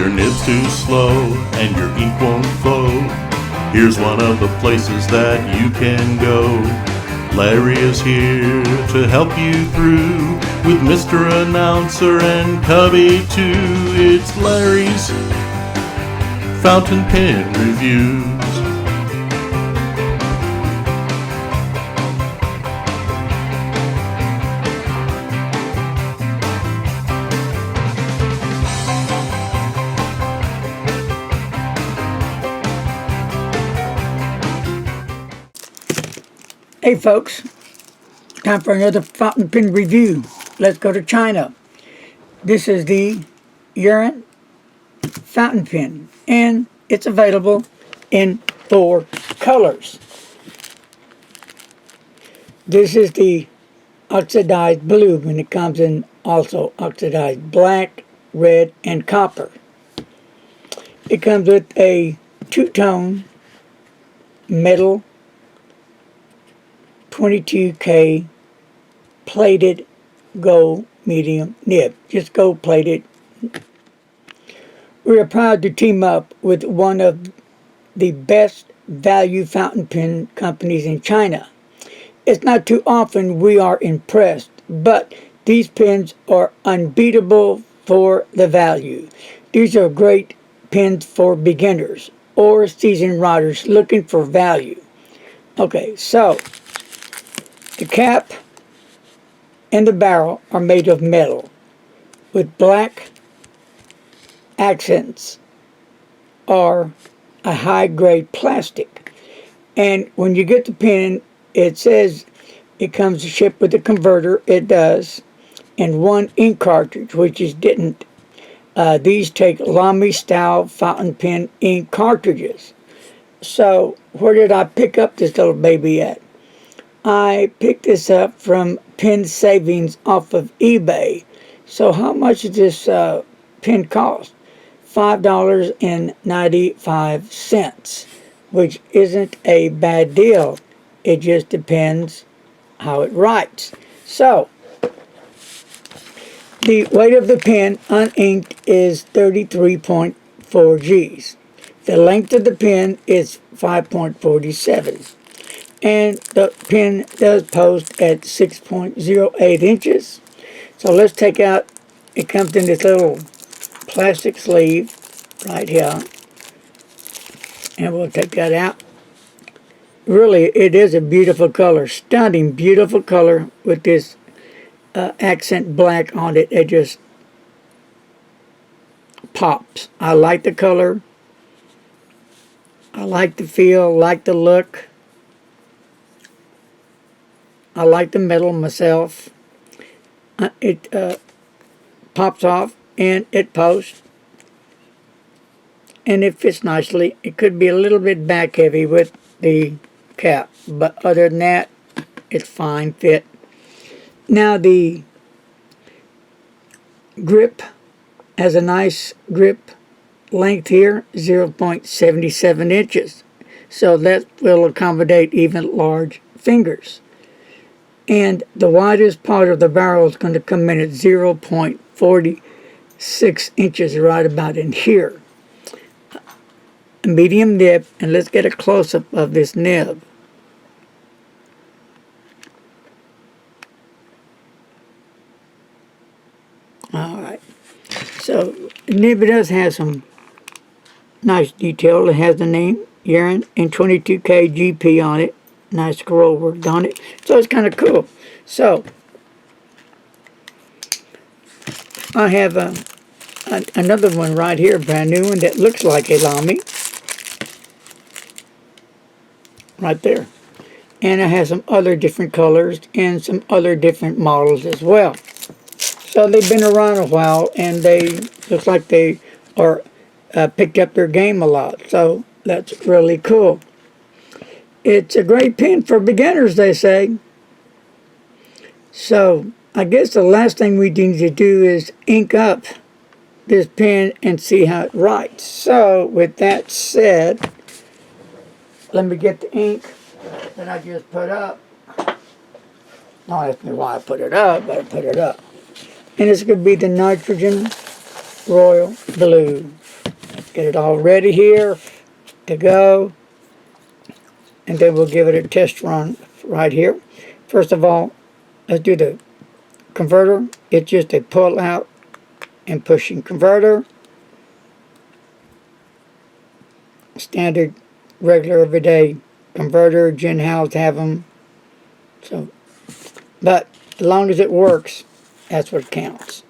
your nib's too slow and your ink won't flow, here's one of the places that you can go. Larry is here to help you through with Mr. Announcer and Cubby too. It's Larry's Fountain Pen Reviews. Hey folks, time for another fountain pen review. Let's go to China. This is the Yiren fountain pen, and it's available in 4 colors. This is the oxidized blue, and it comes in also oxidized black, red, and copper. It comes with a 2-tone metal 22K plated gold medium nib. Just gold plated. We are proud to team up with one of the best value fountain pen companies in China. It's not too often we are impressed, but these pens are unbeatable for the value. These are great pens for beginners or seasoned writers looking for value. Okay, so the cap and the barrel are made of metal with black accents or a high-grade plastic. And when you get the pen, it says it comes shipped with a converter. It does. And 1 ink cartridge, which is didn't. These take Lamy style fountain pen ink cartridges. So where did I pick up this little baby at? I picked this up from Pen Savings off of eBay. So how much does this pen cost? $5.95, which isn't a bad deal. It just depends how it writes. So the weight of the pen uninked is 33.4 G's. The length of the pen is 5.47. And the pen does post at 6.08 inches. So let's take out, it comes in this little plastic sleeve right here. And we'll take that out. Really, it is a beautiful color, stunning, beautiful color with this accent black on it. It just pops. I like the color. I like the feel, like the look. I like the metal myself. It pops off and it posts. And it fits nicely. It could be a little bit back heavy with the cap, but other than that, it's fine fit. Now the grip has a nice grip length here, 0.77 inches. So that will accommodate even large fingers. And the widest part of the barrel is going to come in at 0.46 inches, right about in here. A medium nib, and let's get a close-up of this nib. Alright, so the nib does have some nice detail. It has the name Yiren and 22K GP on it. Nice scroll work on it. So it's kind of cool. So I have another one right here, brand new one, that looks like a Lamy. Right there. And I have some other different colors and some other different models as well. So they've been around a while, and they look like they are picked up their game a lot. So that's really cool. It's a great pen for beginners, they say. So I guess the last thing we need to do is ink up this pen and see how it writes. So with that said, let me get the ink that I just put up. Don't ask me why I put it up, but I put it up. And it's going to be the Nitrogen Royal Blue. Get it all ready here to go. And then we'll give it a test run right here. First of all, let's do the converter. It's just a pull out and pushing converter. Standard, regular, everyday converter. Gen Hows have them. So, but as long as it works, that's what counts.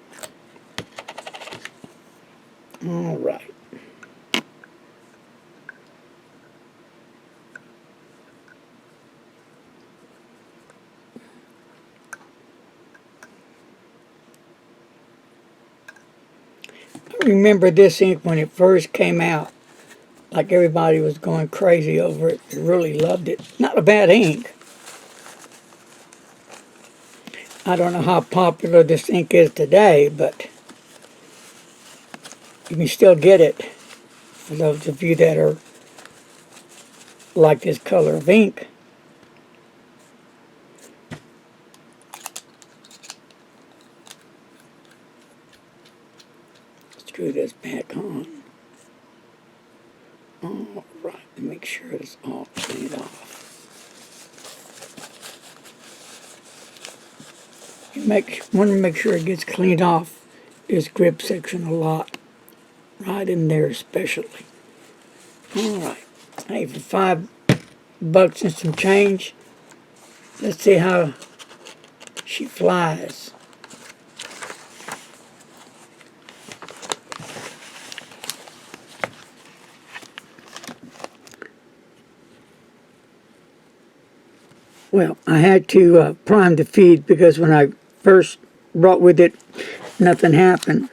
All right. I remember this ink when it first came out. Like everybody was going crazy over it. They really loved it. Not a bad ink. I don't know how popular this ink is today, but you can still get it for those of you that are like this color of ink. Screw this back on. All right, make sure it's all cleaned off. You want to make sure it gets cleaned off this grip section a lot, right in there especially. All right, hey, for $5 and some change, let's see how she flies. Well, I had to prime the feed because when I first brought with it, nothing happened.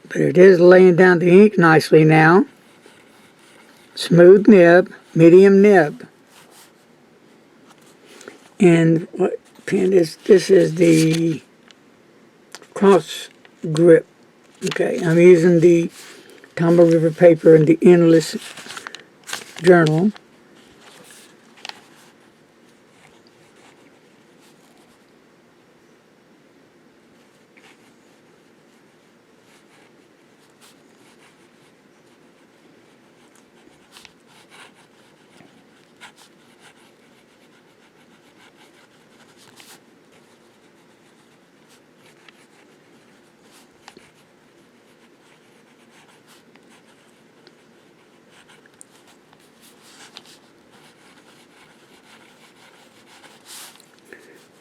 But it is laying down the ink nicely now. Smooth nib, medium nib. And what pen is this? Is the Cross Grip. Okay, I'm using the Tomba River paper and the Endless Journal.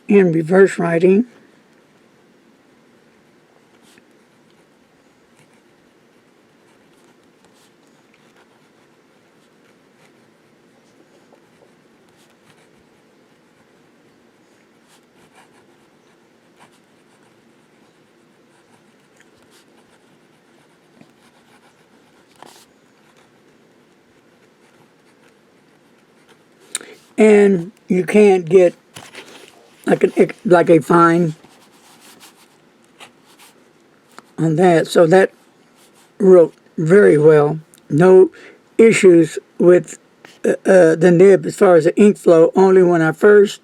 And reverse writing. And you can't get like a fine on that. So that wrote very well. No issues with the nib as far as the ink flow. Only when I first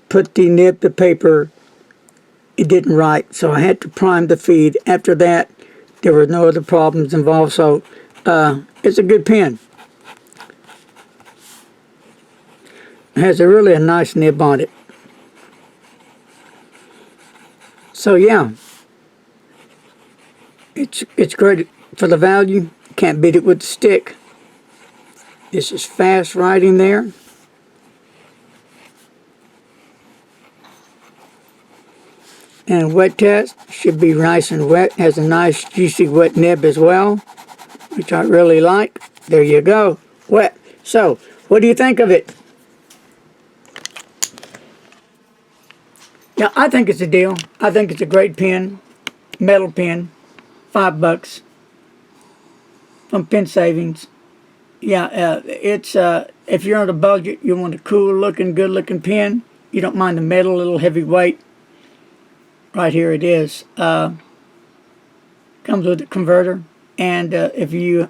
put the nib to paper, it didn't write. So I had to prime the feed. After that, there were no other problems involved. So it's a good pen. It has a nice nib on it. So yeah, it's great for the value. Can't beat it with the stick. This is fast writing there. And wet test should be nice and wet. Has a nice juicy wet nib as well, which I really like. There you go, wet. So what do you think of it? Yeah, I think it's a deal. I think it's a great pen, metal pen, $5 from Pen Savings. Yeah, it's if you're on a budget, you want a cool looking, good looking pen. You don't mind the metal, little heavyweight. Right here it is. Comes with a converter, and if you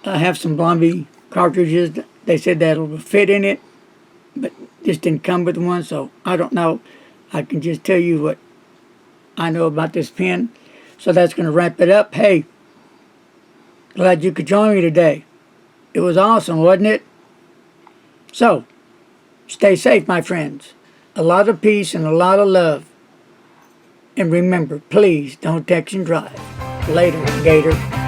have some Blondie cartridges, they said that'll fit in it, but Just didn't come with one, so I don't know. I can just tell you what I know about this pen. So that's going to wrap it up. Hey, glad you could join me today. It was awesome, wasn't it? So, stay safe, my friends. A lot of peace and a lot of love. And remember, please don't text and drive. Later, Gator.